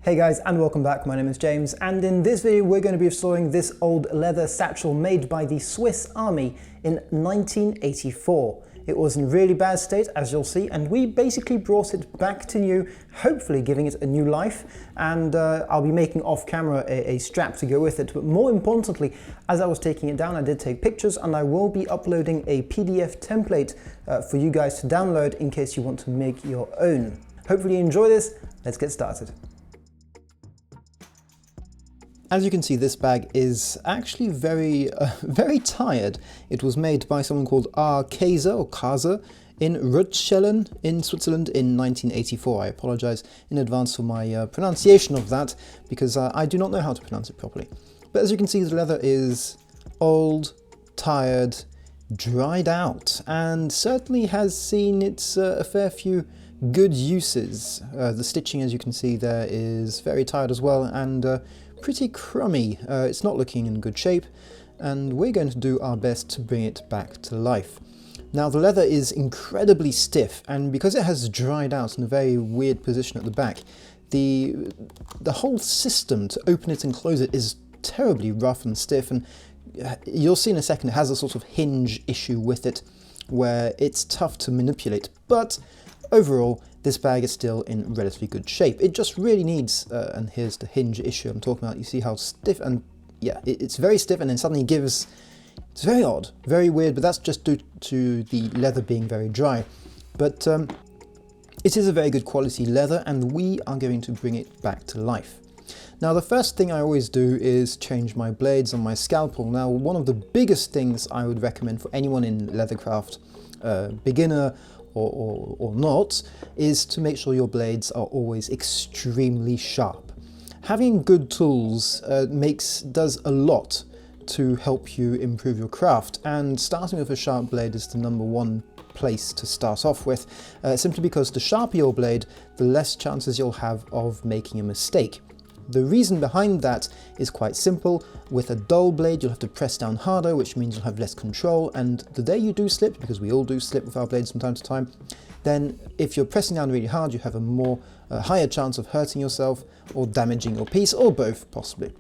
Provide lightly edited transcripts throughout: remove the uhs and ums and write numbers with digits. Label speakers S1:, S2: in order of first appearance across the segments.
S1: Hey guys, and welcome back. My name is James, and in this video we're going to be exploring this old leather satchel made by the Swiss Army in 1984. It was in really bad state, as you'll see, and we basically brought it back to new, hopefully giving it a new life. And I'll be making off camera a strap to go with it, but more importantly, as I was taking it down, I did take pictures, and I will be uploading a PDF template for you guys to download in case you want to make your own. Hopefully you enjoy this. Let's get started. As you can see, this bag is actually very tired. It was made by someone called Käser or Käser in Rutschelen in Switzerland in 1984. I apologize in advance for my pronunciation of that because I do not know how to pronounce it properly. But as you can see, the leather is old, tired, dried out, and certainly has seen its a fair few good uses. The stitching, as you can see there, is very tired as well, and pretty crummy. It's not looking in good shape, and we're going to do our best to bring it back to life. Now, the leather is incredibly stiff, and because it has dried out in a very weird position at the back, the whole system to open it and close it is terribly rough and stiff, and you'll see in a second it has a sort of hinge issue with it where it's tough to manipulate, but overall this bag is still in relatively good shape. It just really needs, and here's the hinge issue I'm talking about, you see how stiff, and yeah, it's very stiff and then suddenly gives, it's very odd, very weird, but that's just due to the leather being very dry. But it is a very good quality leather, and we are going to bring it back to life. Now, the first thing I always do is change my blades on my scalpel. Now, one of the biggest things I would recommend for anyone in leathercraft, beginner or not, is to make sure your blades are always extremely sharp. Having good tools does a lot to help you improve your craft, and starting with a sharp blade is the #1 place to start off with, simply because the sharper your blade, the less chances you'll have of making a mistake. The reason behind that is quite simple. With a dull blade, you'll have to press down harder, which means you'll have less control, and the day you do slip, because we all do slip with our blades from time to time, then if you're pressing down really hard, you have a higher chance of hurting yourself or damaging your piece, or both possibly.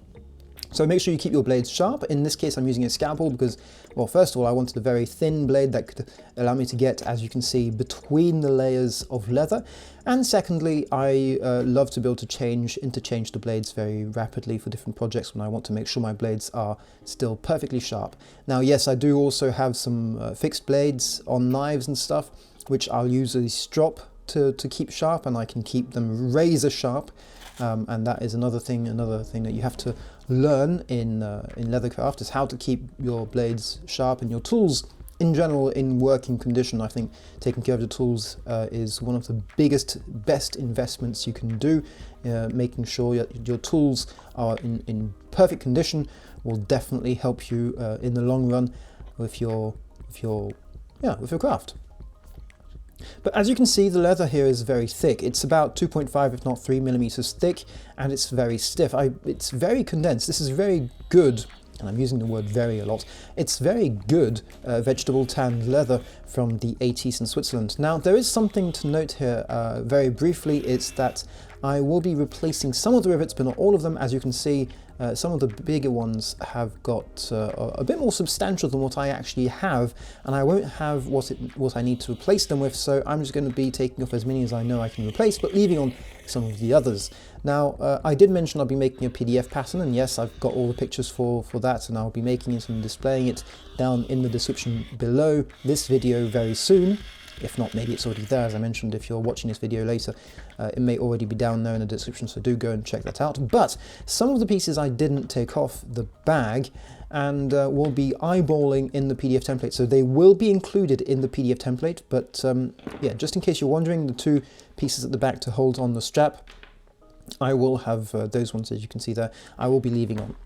S1: So make sure you keep your blades sharp. In this case, I'm using a scalpel because, well, first of all, I wanted a very thin blade that could allow me to get, as you can see, between the layers of leather. And secondly, I love to be able to interchange the blades very rapidly for different projects when I want to make sure my blades are still perfectly sharp. Now, yes, I do also have some fixed blades on knives and stuff, which I'll use a strop to keep sharp, and I can keep them razor sharp. And that is another thing that you have to learn in leathercraft, is how to keep your blades sharp and your tools in general in working condition. I think taking care of the tools is one of the best investments you can do. Making sure your tools are in perfect condition will definitely help you in the long run with your craft. But as you can see, the leather here is very thick. It's about 2.5 if not 3 millimeters thick, and it's very stiff. It's very condensed. This is very good, and I'm using the word very a lot. It's very good vegetable tanned leather from the 80s in Switzerland. Now, there is something to note here very briefly. It's that I will be replacing some of the rivets, but not all of them. As you can see, some of the bigger ones have got a bit more substantial than what I actually have, and I won't have what I need to replace them with, so I'm just going to be taking off as many as I know I can replace, but leaving on some of the others. Now, I did mention I'll be making a PDF pattern, and yes, I've got all the pictures for that, and I'll be making it and displaying it down in the description below this video very soon. If not, maybe it's already there. As I mentioned, if you're watching this video later, it may already be down there in the description, so do go and check that out. But some of the pieces I didn't take off the bag, and will be eyeballing in the PDF template. So they will be included in the PDF template, but yeah, just in case you're wondering, the two pieces at the back to hold on the strap, I will have those ones, as you can see there, I will be leaving on.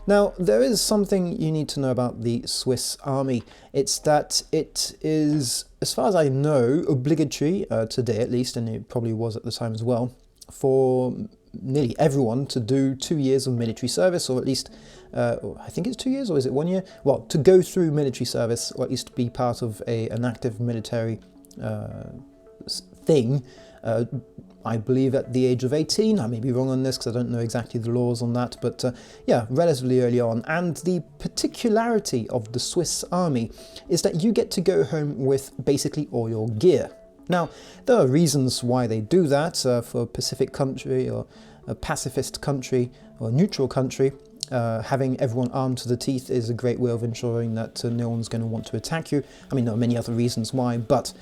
S1: Now, there is something you need to know about the Swiss Army. It's that it is, as far as I know, obligatory, today at least, and it probably was at the time as well, for nearly everyone to do 2 years of military service, or at least, I think it's 2 years, or is it 1 year? Well, to go through military service, or at least be part of an active military thing, I believe at the age of 18. I may be wrong on this because I don't know exactly the laws on that, but yeah, relatively early on. And the particularity of the Swiss Army is that you get to go home with basically all your gear. Now, there are reasons why they do that. For a Pacific country or a pacifist country or a neutral country, having everyone armed to the teeth is a great way of ensuring that no one's going to want to attack you. I mean, there are many other reasons why, but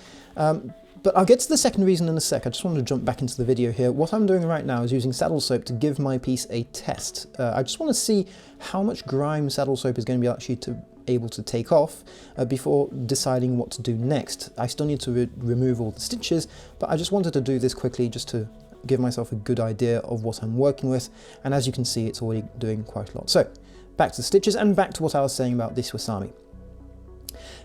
S1: I'll get to the second reason in a sec. I just wanted to jump back into the video here. What I'm doing right now is using saddle soap to give my piece a test. I just want to see how much grime saddle soap is going to be actually able to take off before deciding what to do next. I still need to remove all the stitches, but I just wanted to do this quickly just to give myself a good idea of what I'm working with, and as you can see, it's already doing quite a lot. So back to the stitches and back to what I was saying about the Swiss Army.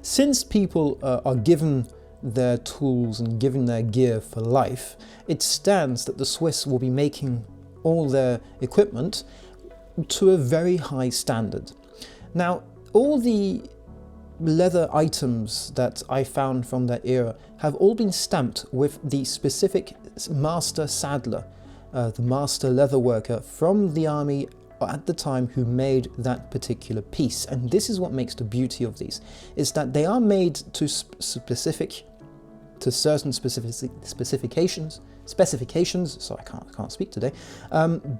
S1: Since people are given their tools and given their gear for life, it stands that the Swiss will be making all their equipment to a very high standard. Now, all the leather items that I found from that era have all been stamped with the specific master saddler, the master leather worker from the army at the time who made that particular piece. And this is what makes the beauty of these, is that they are made to certain specifications, so I can't speak today,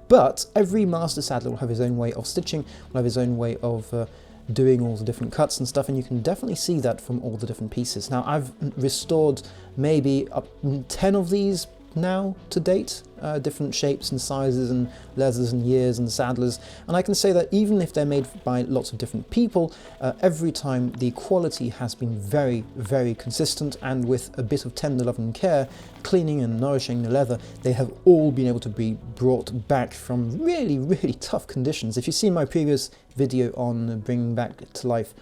S1: but every master saddler will have his own way of stitching, will have his own way of doing all the different cuts and stuff, and you can definitely see that from all the different pieces. Now, I've restored maybe up 10 of these now to date, different shapes and sizes and leathers and years and saddlers, and I can say that even if they're made by lots of different people, every time the quality has been very, very consistent, and with a bit of tender love and care, cleaning and nourishing the leather, they have all been able to be brought back from really, really tough conditions. If you've seen my previous video on bringing back to life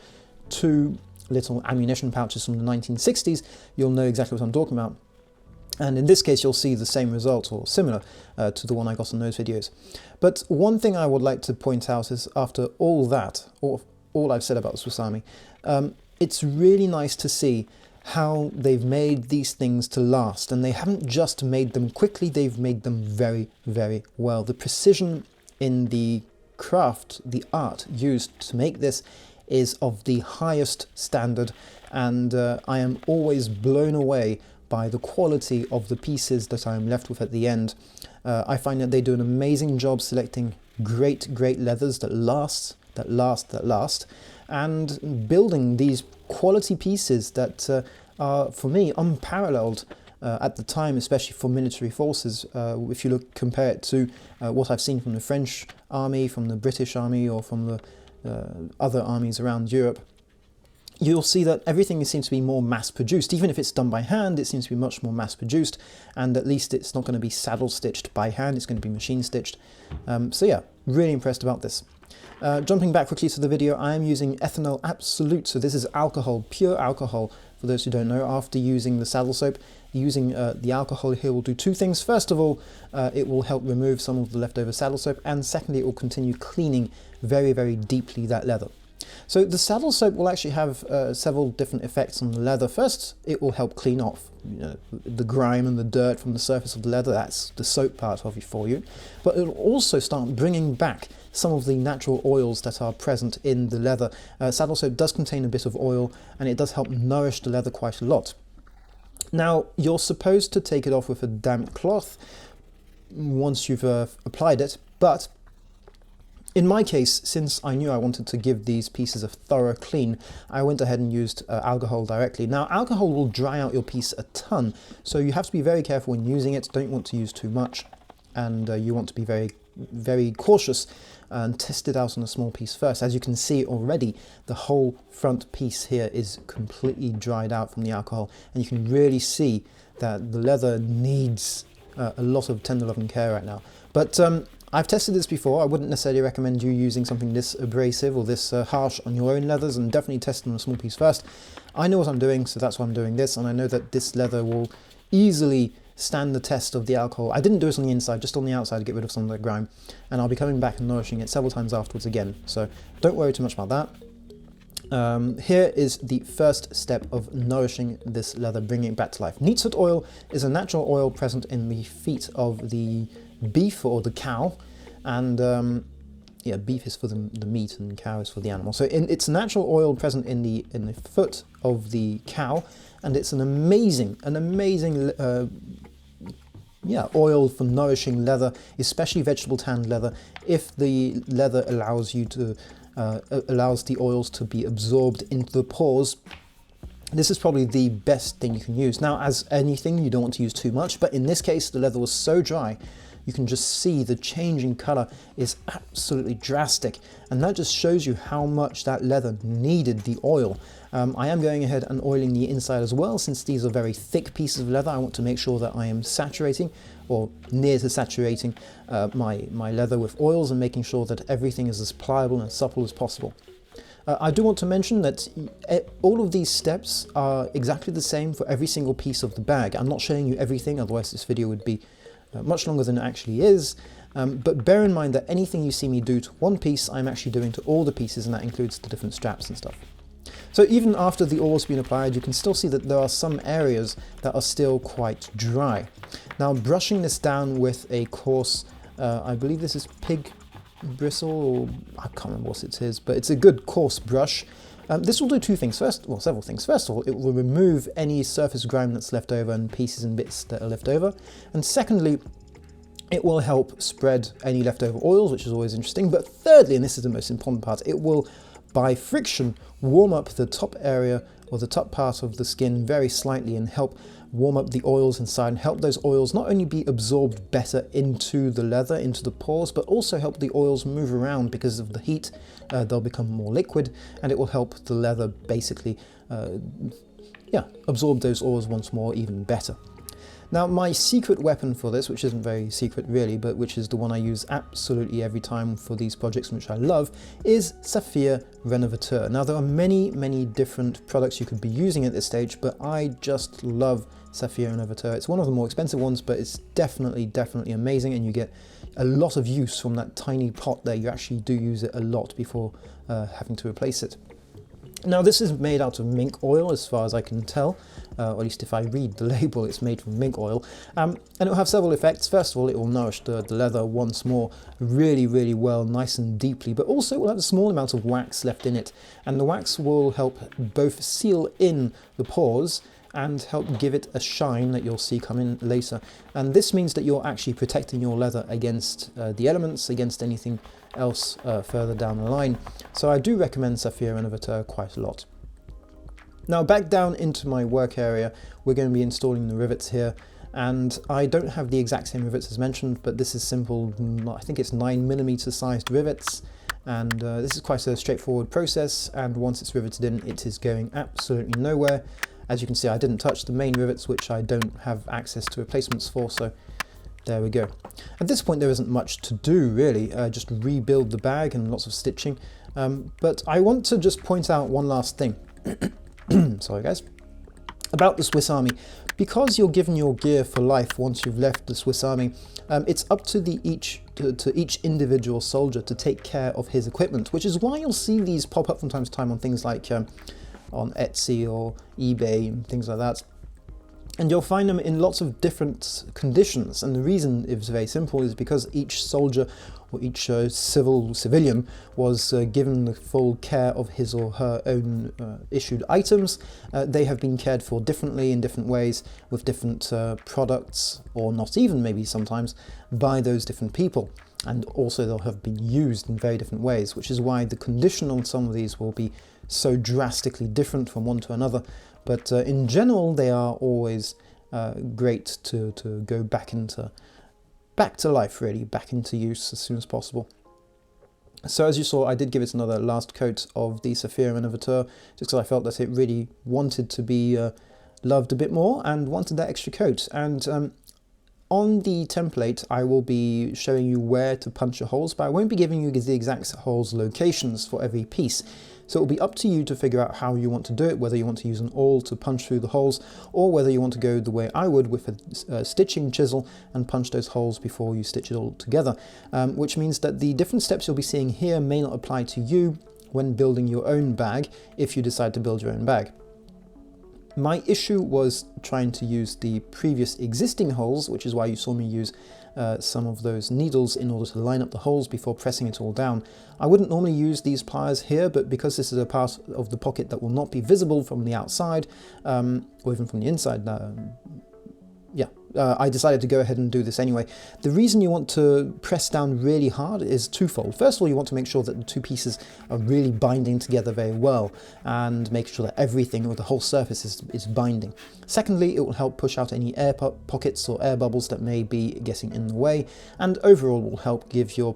S1: 2 little ammunition pouches from the 1960s, you'll know exactly what I'm talking about. And in this case, you'll see the same result, or similar to the one I got in those videos. But one thing I would like to point out is, after all that, or all I've said about the Swiss Army, it's really nice to see how they've made these things to last. And they haven't just made them quickly, they've made them very, very well. The precision in the craft, the art used to make this, is of the highest standard, and I am always blown away by the quality of the pieces that I'm left with at the end. I find that they do an amazing job selecting great leathers that last, and building these quality pieces that are, for me, unparalleled at the time, especially for military forces. If you compare it to what I've seen from the French army, from the British army, or from the other armies around Europe, you'll see that everything seems to be more mass-produced. Even if it's done by hand, it seems to be much more mass-produced, and at least it's not going to be saddle-stitched by hand, it's going to be machine-stitched. So yeah, really impressed about this. Jumping back quickly to the video, I am using ethanol absolute, so this is alcohol, pure alcohol, for those who don't know. After using the saddle soap, using the alcohol here will do 2 things. First of all, it will help remove some of the leftover saddle soap, and secondly, it will continue cleaning very, very deeply that leather. So the saddle soap will actually have several different effects on the leather. First, it will help clean off the grime and the dirt from the surface of the leather. That's the soap part of it for you. But it will also start bringing back some of the natural oils that are present in the leather. Saddle soap does contain a bit of oil, and it does help nourish the leather quite a lot. Now, you're supposed to take it off with a damp cloth once you've applied it, but in my case, since I knew I wanted to give these pieces a thorough clean, I went ahead and used alcohol directly. Now, alcohol will dry out your piece a ton, so you have to be very careful when using it. Don't want to use too much, and you want to be very, very cautious and test it out on a small piece first. As you can see already, the whole front piece here is completely dried out from the alcohol, and you can really see that the leather needs a lot of tender love and care right now. But I've tested this before. I wouldn't necessarily recommend you using something this abrasive or this harsh on your own leathers, and definitely test on a small piece first. I know what I'm doing, so that's why I'm doing this, and I know that this leather will easily stand the test of the alcohol. I didn't do it on the inside, just on the outside to get rid of some of that grime, and I'll be coming back and nourishing it several times afterwards again, so don't worry too much about that. Here is the first step of nourishing this leather, bringing it back to life. Neatsfoot oil is a natural oil present in the feet of the beef or the cow, and yeah, beef is for the meat and cow is for the animal. So it's natural oil present in the foot of the cow, and it's an amazing yeah, oil for nourishing leather, especially vegetable tanned leather, if the leather allows you to allows the oils to be absorbed into the pores. This is probably the best thing you can use. Now, as anything, you don't want to use too much, but in this case, the leather was so dry, you can just see the change in color is absolutely drastic. And that just shows you how much that leather needed the oil. I am going ahead and oiling the inside as well. Since these are very thick pieces of leather, I want to make sure that I am saturating or near to saturating my leather with oils and making sure that everything is as pliable and supple as possible. I do want to mention that all of these steps are exactly the same for every single piece of the bag. I'm not showing you everything, otherwise this video would be much longer than it actually is. But bear in mind that anything you see me do to one piece, I'm actually doing to all the pieces, and that includes the different straps and stuff. So even after the oil's been applied, you can still see that there are some areas that are still quite dry. Now, brushing this down with a coarse, I believe this is pig bristle, or I can't remember what it is, but it's a good coarse brush. This will do two things. Several things. First of all, it will remove any surface grime that's left over and pieces and bits that are left over. And secondly, it will help spread any leftover oils, which is always interesting. But thirdly, and this is the most important part, it will, by friction, warm up the top area or the top part of the skin very slightly and help warm up the oils inside and help those oils not only be absorbed better into the leather, into the pores, but also help the oils move around because of the heat. They'll become more liquid, and it will help the leather basically absorb those oils once more even better. Now, my secret weapon for this, which isn't very secret really, but which is the one I use absolutely every time for these projects, which I love, is Saphir Renovateur. Now, there are many different products you could be using at this stage, but I just love Saphir Renovateur. It's one of the more expensive ones, but it's definitely amazing, and you get a lot of use from that tiny pot there. You actually do use it a lot before having to replace it. Now, this is made out of mink oil, as far as I can tell, or at least if I read the label, it's made from mink oil, and it will have several effects. First of all, it will nourish the leather once more really well, nice and deeply, but also it will have a small amount of wax left in it, and the wax will help both seal in the pores and help give it a shine that you'll see come in later. And this means that you're actually protecting your leather against the elements, against anything else further down the line. So I do recommend Saphir Renovateur quite a lot. Now, back down into my work area, we're going to be installing the rivets here, and I don't have the exact same rivets as mentioned, but this is simple, I think it's 9mm sized rivets, and this is quite a straightforward process, and once it's riveted in, it is going absolutely nowhere. As you can see, I didn't touch the main rivets, which I don't have access to replacements for, so there we go. At this point, there isn't much to do really, just rebuild the bag and lots of stitching. But I want to just point out one last thing. Sorry guys. About the Swiss Army. Because you're given your gear for life once you've left the Swiss Army, it's up to each individual soldier to take care of his equipment, which is why you'll see these pop up from time to time on things like on Etsy or eBay and things like that. And you'll find them in lots of different conditions, and the reason is very simple, is because each soldier or each civilian was given the full care of his or her own issued items. They have been cared for differently in different ways with different products, or not even maybe sometimes, by those different people. And also they'll have been used in very different ways, which is why the condition on some of these will be so drastically different from one to another. But in general, they are always great to go back to life, really, back into use as soon as possible. So as you saw, I did give it another last coat of the Saphir Renovateur, just because I felt that it really wanted to be loved a bit more and wanted that extra coat. And on the template, I will be showing you where to punch your holes, but I won't be giving you the exact holes locations for every piece. So it will be up to you to figure out how you want to do it, whether you want to use an awl to punch through the holes, or whether you want to go the way I would with a stitching chisel and punch those holes before you stitch it all together. Which means that the different steps you'll be seeing here may not apply to you, when building your own bag, if you decide to build your own bag. My issue was trying to use the previous existing holes, which is why you saw me use some of those needles in order to line up the holes before pressing it all down. I wouldn't normally use these pliers here, but because this is a part of the pocket that will not be visible from the outside, or even from the inside, I decided to go ahead and do this anyway. The reason you want to press down really hard is twofold. First of all, you want to make sure that the two pieces are really binding together very well and make sure that everything or the whole surface is binding. Secondly, it will help push out any air pockets or air bubbles that may be getting in the way, and overall will help give your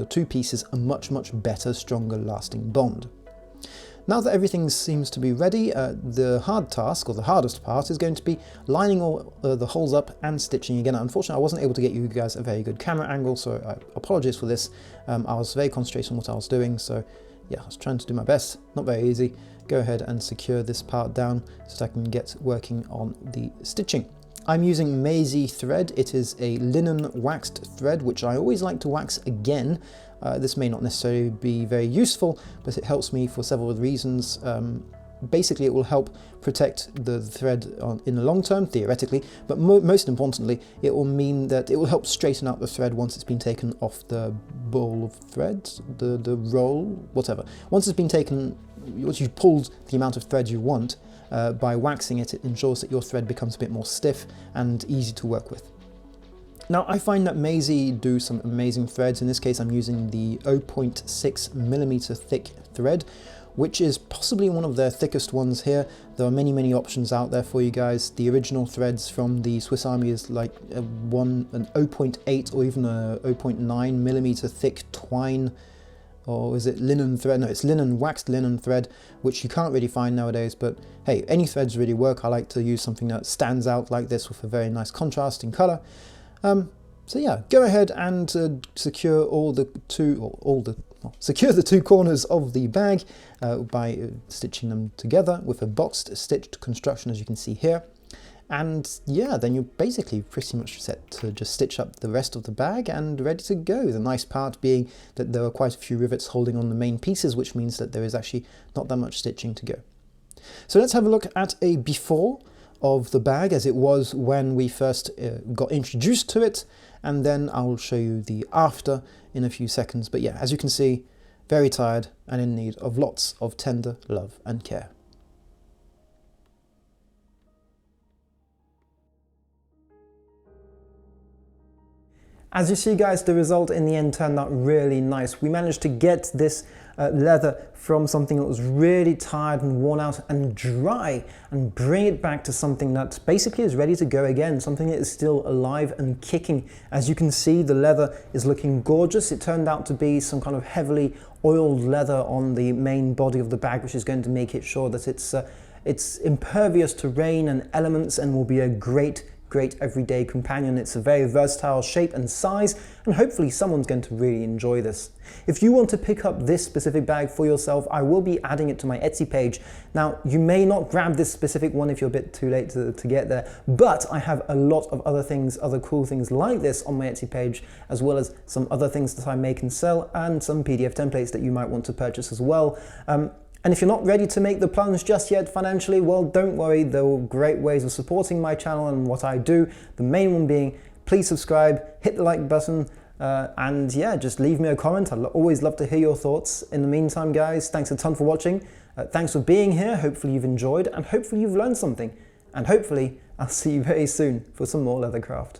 S1: two pieces a much better, stronger lasting bond. Now that everything seems to be ready, the hard task, or the hardest part, is going to be lining all the holes up and stitching again. Unfortunately, I wasn't able to get you guys a very good camera angle, so I apologize for this. I was very concentrated on what I was doing, so yeah, I was trying to do my best. Not very easy. Go ahead and secure this part down so that I can get working on the stitching. I'm using Maisie thread. It is a linen waxed thread, which I always like to wax again. This may not necessarily be very useful, but it helps me for several reasons. Basically, it will help protect the thread in the long term, theoretically, but most importantly, it will mean that it will help straighten out the thread once it's been taken off the ball of threads, the roll, whatever. Once it's been taken, once you've pulled the amount of thread you want, by waxing it, it ensures that your thread becomes a bit more stiff and easy to work with. Now, I find that Maisie do some amazing threads. In this case, I'm using the 0.6mm thick thread, which is possibly one of their thickest ones here. There are many options out there for you guys. The original threads from the Swiss Army is like an 0.8 or even a 0.9mm thick twine, or is it linen thread? No, it's waxed linen thread, which you can't really find nowadays, but hey, any threads really work. I like to use something that stands out like this with a very nice contrast in color. So yeah, go ahead and secure secure the two corners of the bag by stitching them together with a boxed stitched construction, as you can see here. And yeah, then you're basically pretty much set to just stitch up the rest of the bag and ready to go. The nice part being that there are quite a few rivets holding on the main pieces, which means that there is actually not that much stitching to go. So let's have a look at a before of the bag as it was when we first got introduced to it, and then I'll show you the after in a few seconds. But yeah, as you can see, very tired and in need of lots of tender love and care. As you see, guys, the result in the end turned out really nice. We managed to get this leather from something that was really tired and worn out and dry, and bring it back to something that basically is ready to go again, something that is still alive and kicking. As you can see, the leather is looking gorgeous. It turned out to be some kind of heavily oiled leather on the main body of the bag, which is going to make it sure that it's impervious to rain and elements and will be a great everyday companion. It's a very versatile shape and size, and hopefully someone's going to really enjoy this. If you want to pick up this specific bag for yourself, I will be adding it to my Etsy page. Now, you may not grab this specific one if you're a bit too late to get there, but I have a lot of other things, other cool things like this on my Etsy page, as well as some other things that I make and sell, and some PDF templates that you might want to purchase as well. And if you're not ready to make the plunge just yet financially, well, don't worry, there are great ways of supporting my channel and what I do. The main one being, please subscribe, hit the like button, and yeah, just leave me a comment. I'd always love to hear your thoughts. In the meantime, guys, thanks a ton for watching. Thanks for being here. Hopefully you've enjoyed, and hopefully you've learned something. And hopefully I'll see you very soon for some more leathercraft.